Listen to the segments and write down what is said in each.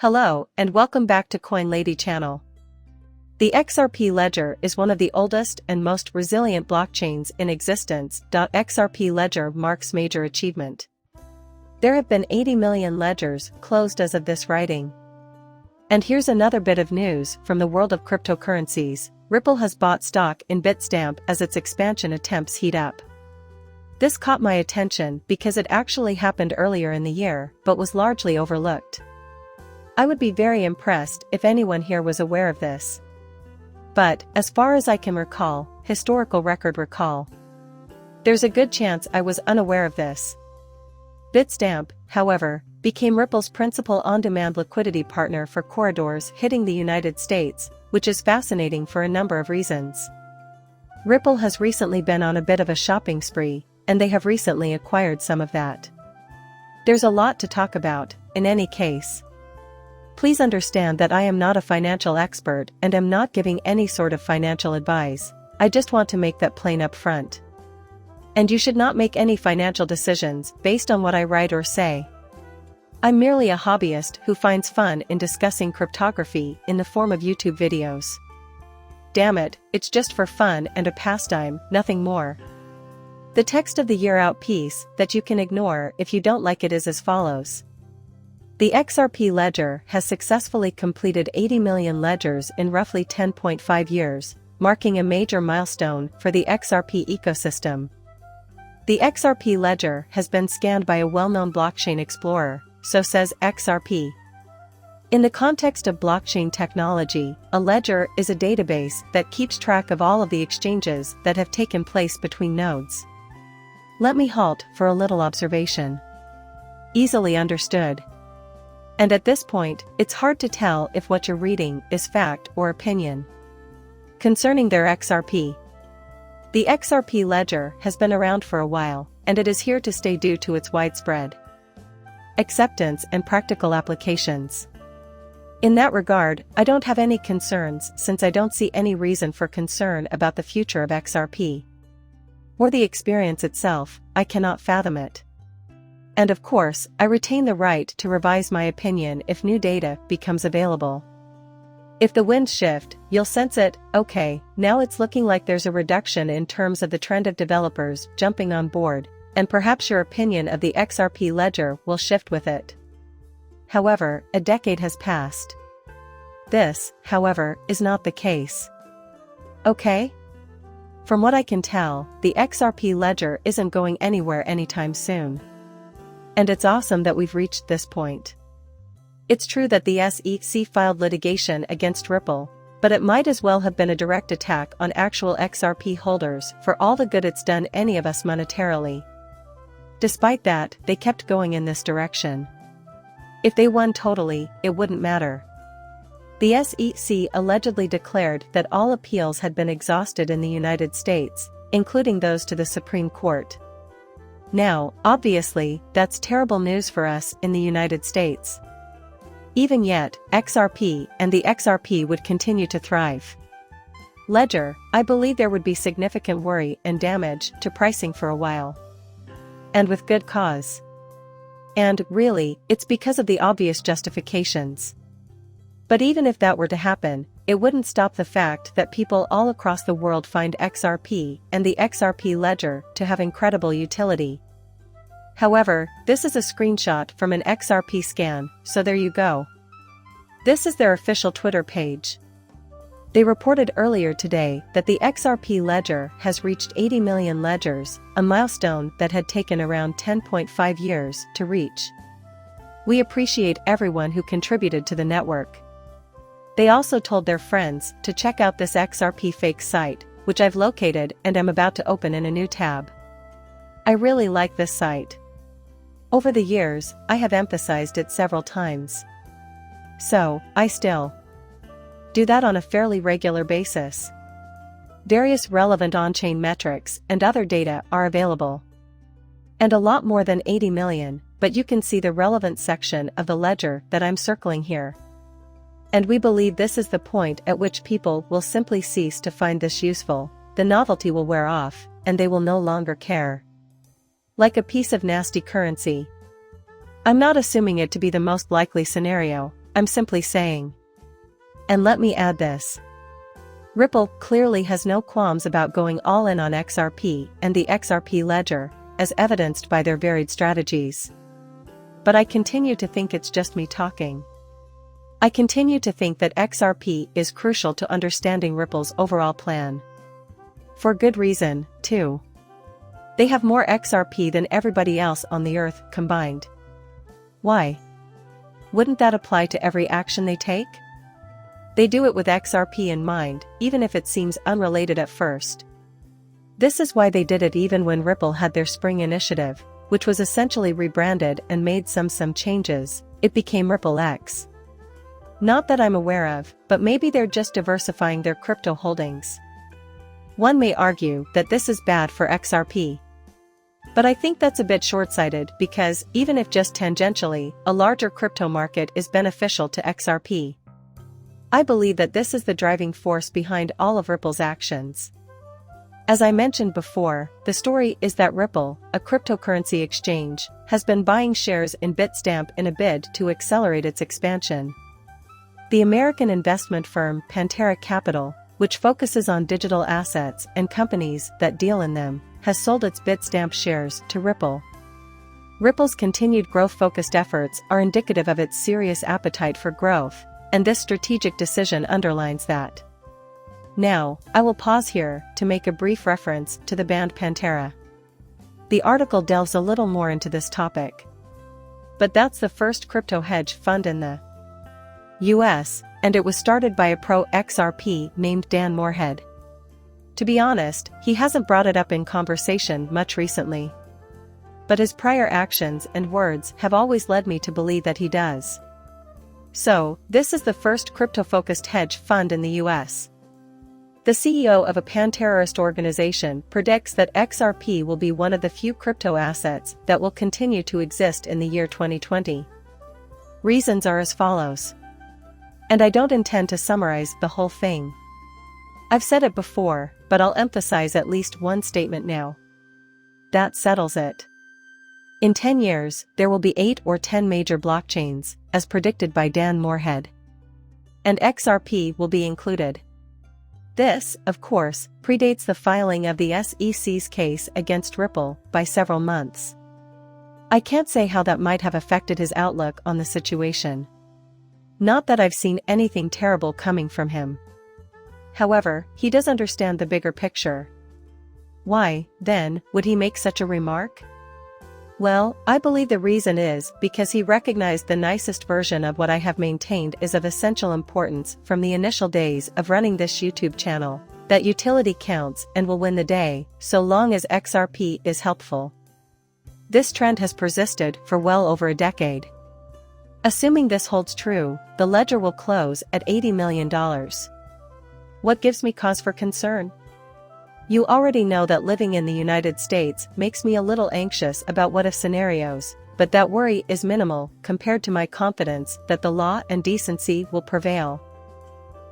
Hello, and welcome back to Coin Lady channel. The XRP ledger is one of the oldest and most resilient blockchains in existence. XRP ledger marks major achievement. There have been 80 million ledgers closed as of this writing. And here's another bit of news from the world of cryptocurrencies. Ripple has bought stock in Bitstamp as its expansion attempts heat up. This caught my attention because it actually happened earlier in the year, but was largely overlooked. I would be very impressed if anyone here was aware of this. But, as far as I can recall, historical record recall, there's a good chance I was unaware of this. Bitstamp, however, became Ripple's principal on-demand liquidity partner for corridors hitting the United States, which is fascinating for a number of reasons. Ripple has recently been on a bit of a shopping spree, and they have recently acquired some of that. There's a lot to talk about, in any case. Please understand that I am not a financial expert and am not giving any sort of financial advice. I just want to make that plain up front. And you should not make any financial decisions based on what I write or say. I'm merely a hobbyist who finds fun in discussing cryptography in the form of YouTube videos. Damn it, it's just for fun and a pastime, nothing more. The text of the year out piece that you can ignore if you don't like it is as follows. The XRP ledger has successfully completed 80 million ledgers in roughly 10.5 years, marking a major milestone for the XRP ecosystem. The XRP ledger has been scanned by a well-known blockchain explorer, so says XRP. In the context of blockchain technology, a ledger is a database that keeps track of all of the exchanges that have taken place between nodes. Let me halt for a little observation. Easily understood. And at this point, it's hard to tell if what you're reading is fact or opinion. Concerning their XRP. The XRP ledger has been around for a while, and it is here to stay due to its widespread acceptance and practical applications. In that regard, I don't have any concerns since I don't see any reason for concern about the future of XRP. Or the experience itself, I cannot fathom it. And of course, I retain the right to revise my opinion if new data becomes available. If the winds shift, you'll sense it. Okay, now it's looking like there's a reduction in terms of the trend of developers jumping on board, and perhaps your opinion of the XRP ledger will shift with it. However, a decade has passed. This, however, is not the case. Okay? From what I can tell, the XRP ledger isn't going anywhere anytime soon. And it's awesome that we've reached this point. It's true that the SEC filed litigation against Ripple, but it might as well have been a direct attack on actual XRP holders for all the good it's done any of us monetarily. Despite that, they kept going in this direction. If they won totally, it wouldn't matter. The SEC allegedly declared that all appeals had been exhausted in the United States, including those to the Supreme Court. Now, obviously, that's terrible news for us in the United States. Even yet, XRP and the XRP would continue to thrive. Ledger, I believe there would be significant worry and damage to pricing for a while. And with good cause. And, really, it's because of the obvious justifications. But even if that were to happen, it wouldn't stop the fact that people all across the world find XRP and the XRP ledger to have incredible utility. However, this is a screenshot from an XRP scan, so there you go. This is their official Twitter page. They reported earlier today that the XRP ledger has reached 80 million ledgers, a milestone that had taken around 10.5 years to reach. We appreciate everyone who contributed to the network. They also told their friends to check out this XRP fake site, which I've located and am about to open in a new tab. I really like this site. Over the years, I have emphasized it several times. So, I still do that on a fairly regular basis. Various relevant on-chain metrics and other data are available. And a lot more than 80 million, but you can see the relevant section of the ledger that I'm circling here. And we believe this is the point at which people will simply cease to find this useful, the novelty will wear off, and they will no longer care. Like a piece of nasty currency. I'm not assuming it to be the most likely scenario, I'm simply saying. And let me add this. Ripple clearly has no qualms about going all in on XRP and the XRP ledger, as evidenced by their varied strategies. But I continue to think it's just me talking. I continue to think that XRP is crucial to understanding Ripple's overall plan. For good reason, too. They have more XRP than everybody else on the earth combined. Why? Wouldn't that apply to every action they take? They do it with XRP in mind, even if it seems unrelated at first. This is why they did it even when Ripple had their spring initiative, which was essentially rebranded and made some changes. It became Ripple X. Not that I'm aware of, but maybe they're just diversifying their crypto holdings. One may argue that this is bad for XRP. But I think that's a bit short-sighted because, even if just tangentially, a larger crypto market is beneficial to XRP. I believe that this is the driving force behind all of Ripple's actions. As I mentioned before, the story is that Ripple, a cryptocurrency exchange, has been buying shares in Bitstamp in a bid to accelerate its expansion. The American investment firm Pantera Capital, which focuses on digital assets and companies that deal in them, has sold its Bitstamp shares to Ripple. Ripple's continued growth-focused efforts are indicative of its serious appetite for growth, and this strategic decision underlines that. Now, I will pause here to make a brief reference to the band Pantera. The article delves a little more into this topic. But that's the first crypto hedge fund in the US, and it was started by a pro-XRP named Dan Morehead. To be honest, he hasn't brought it up in conversation much recently. But his prior actions and words have always led me to believe that he does. So, this is the first crypto-focused hedge fund in the US. The CEO of a pan-terrorist organization predicts that XRP will be one of the few crypto assets that will continue to exist in the year 2020. Reasons are as follows. And I don't intend to summarize the whole thing. I've said it before, but I'll emphasize at least one statement now. That settles it. In 10 years, there will be 8 or 10 major blockchains, as predicted by Dan Morehead. And XRP will be included. This, of course, predates the filing of the SEC's case against Ripple by several months. I can't say how that might have affected his outlook on the situation. Not that I've seen anything terrible coming from him. However, he does understand the bigger picture. Why, then, would he make such a remark? Well, I believe the reason is because he recognized the nicest version of what I have maintained is of essential importance from the initial days of running this YouTube channel, that utility counts and will win the day, so long as XRP is helpful. This trend has persisted for well over a decade. Assuming this holds true, the ledger will close at $80 million. What gives me cause for concern? You already know that living in the United States makes me a little anxious about what-if scenarios, but that worry is minimal compared to my confidence that the law and decency will prevail.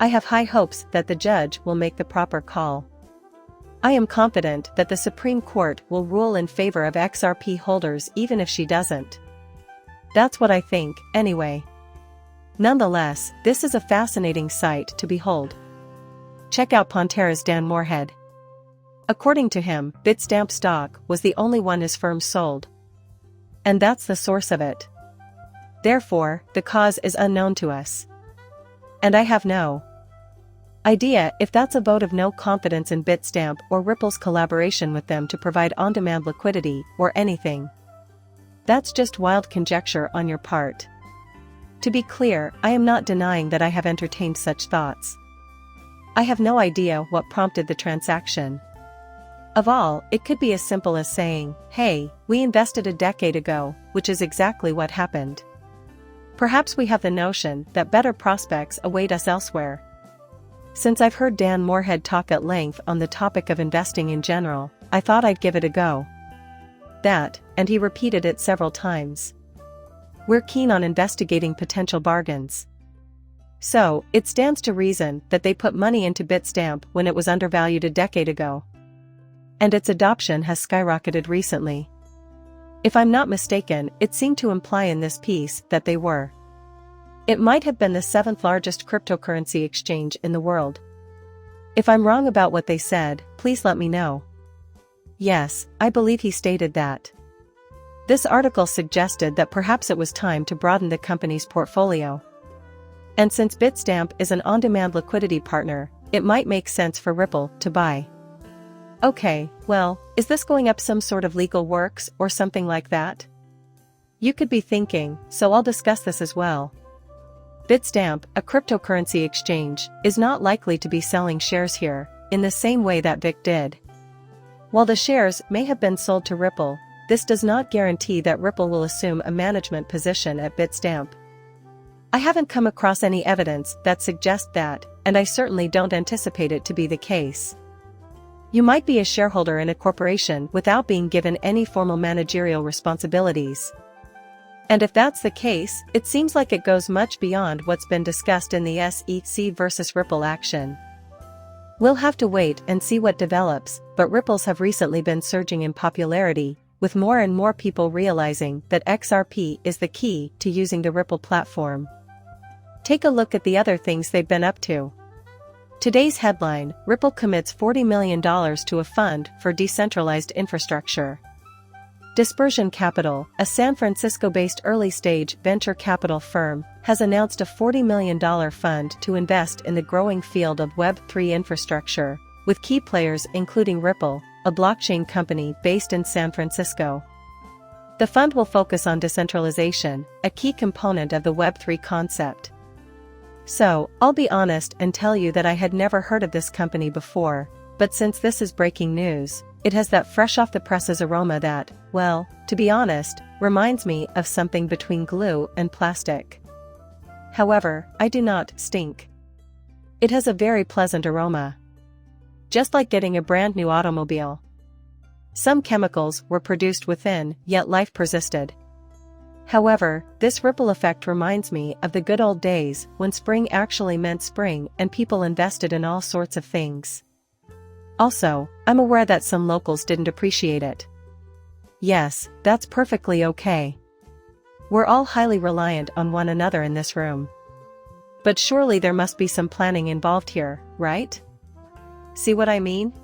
I have high hopes that the judge will make the proper call. I am confident that the Supreme Court will rule in favor of XRP holders even if she doesn't. That's what I think, anyway. Nonetheless, this is a fascinating sight to behold. Check out Pantera's Dan Morehead. According to him, Bitstamp stock was the only one his firm sold. And that's the source of it. Therefore, the cause is unknown to us. And I have no idea if that's a vote of no confidence in Bitstamp or Ripple's collaboration with them to provide on-demand liquidity or anything. That's just wild conjecture on your part. To be clear, I am not denying that I have entertained such thoughts. I have no idea what prompted the transaction. Of all, it could be as simple as saying, hey, we invested a decade ago, which is exactly what happened. Perhaps we have the notion that better prospects await us elsewhere. Since I've heard Dan Morehead talk at length on the topic of investing in general, I thought I'd give it a go. That, and he repeated it several times. We're keen on investigating potential bargains. So, it stands to reason that they put money into Bitstamp when it was undervalued a decade ago. And its adoption has skyrocketed recently. If I'm not mistaken, it seemed to imply in this piece that they were It might have been the seventh largest cryptocurrency exchange in the world. If I'm wrong about what they said, please let me know. Yes, I believe he stated that. This article suggested that perhaps it was time to broaden the company's portfolio. And since Bitstamp is an on-demand liquidity partner, it might make sense for Ripple to buy. Okay, well, is this going up some sort of legal works or something like that? You could be thinking, so I'll discuss this as well. Bitstamp, a cryptocurrency exchange, is not likely to be selling shares here, in the same way that Vic did. While the shares may have been sold to Ripple, this does not guarantee that Ripple will assume a management position at Bitstamp. I haven't come across any evidence that suggests that, and I certainly don't anticipate it to be the case. You might be a shareholder in a corporation without being given any formal managerial responsibilities. And if that's the case, it seems like it goes much beyond what's been discussed in the SEC versus Ripple action. We'll have to wait and see what develops, but Ripples have recently been surging in popularity, with more and more people realizing that XRP is the key to using the Ripple platform. Take a look at the other things they've been up to. Today's headline: Ripple commits $40 million to a fund for decentralized infrastructure. Dispersion Capital, a San Francisco-based early-stage venture capital firm, has announced a $40 million fund to invest in the growing field of Web3 infrastructure, with key players including Ripple, a blockchain company based in San Francisco. The fund will focus on decentralization, a key component of the Web3 concept. So, I'll be honest and tell you that I had never heard of this company before, but since this is breaking news, it has that fresh-off-the-presses aroma that, well, to be honest, reminds me of something between glue and plastic. However, I do not stink. It has a very pleasant aroma. Just like getting a brand new automobile. Some chemicals were produced within, yet life persisted. However, this ripple effect reminds me of the good old days when spring actually meant spring and people invested in all sorts of things. Also, I'm aware that some locals didn't appreciate it. Yes, that's perfectly okay. We're all highly reliant on one another in this room. But surely there must be some planning involved here, right? See what I mean?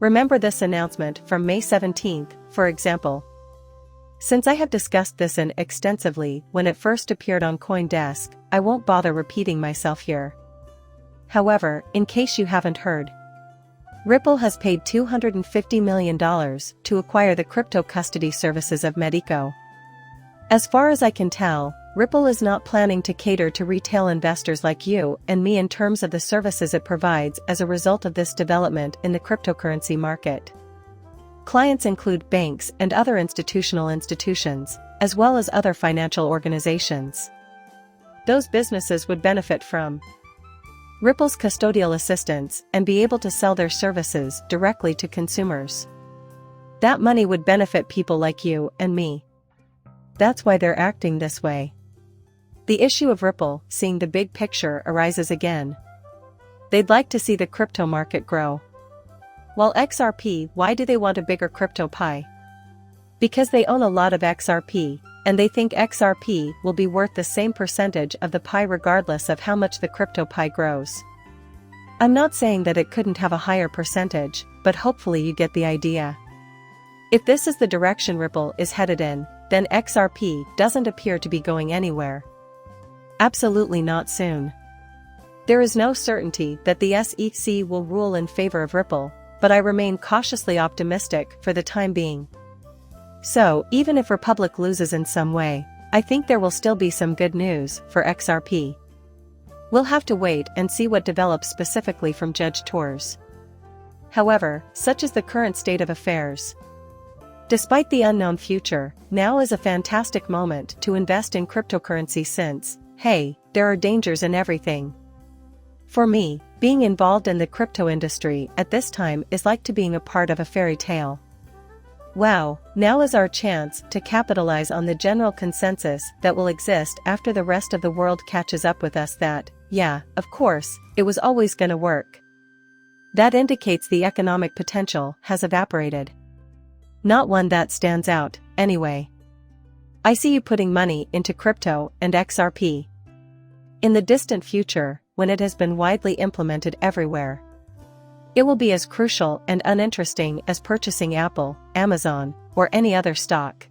Remember this announcement from May 17th, for example. Since I have discussed this extensively when it first appeared on CoinDesk, I won't bother repeating myself here. However, in case you haven't heard, Ripple has paid $250 million to acquire the crypto custody services of Medico. As far as I can tell, Ripple is not planning to cater to retail investors like you and me in terms of the services it provides as a result of this development in the cryptocurrency market. Clients include banks and other institutional institutions, as well as other financial organizations. Those businesses would benefit from Ripple's custodial assistance and be able to sell their services directly to consumers. That money would benefit people like you and me. That's why they're acting this way. The issue of Ripple seeing the big picture arises again. They'd like to see the crypto market grow. While XRP, why do they want a bigger crypto pie? Because they own a lot of XRP, and they think XRP will be worth the same percentage of the pie regardless of how much the crypto pie grows. I'm not saying that it couldn't have a higher percentage, but hopefully you get the idea. If this is the direction Ripple is headed in, then XRP doesn't appear to be going anywhere. Absolutely not soon. There is no certainty that the SEC will rule in favor of Ripple, but I remain cautiously optimistic for the time being. So, even if Republic loses in some way, I think there will still be some good news for XRP. We'll have to wait and see what develops specifically from Judge Tours. However, such is the current state of affairs. Despite the unknown future, now is a fantastic moment to invest in cryptocurrency since, hey, there are dangers in everything. For me, being involved in the crypto industry at this time is like to being a part of a fairy tale. Wow, now is our chance to capitalize on the general consensus that will exist after the rest of the world catches up with us that, yeah, of course, it was always gonna work. That indicates the economic potential has evaporated. Not one that stands out, anyway. I see you putting money into crypto and XRP. In the distant future, when it has been widely implemented everywhere, it will be as crucial and uninteresting as purchasing Apple, Amazon, or any other stock.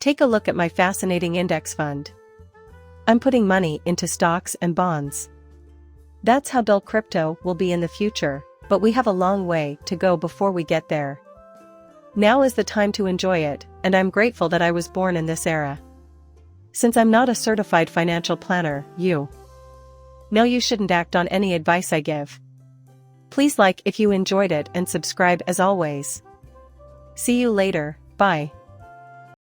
Take a look at my fascinating index fund. I'm putting money into stocks and bonds. That's how dull crypto will be in the future, but we have a long way to go before we get there. Now is the time to enjoy it, and I'm grateful that I was born in this era. Since I'm not a certified financial planner, you know you shouldn't act on any advice I give. Please like if you enjoyed it and subscribe as always. See you later, bye.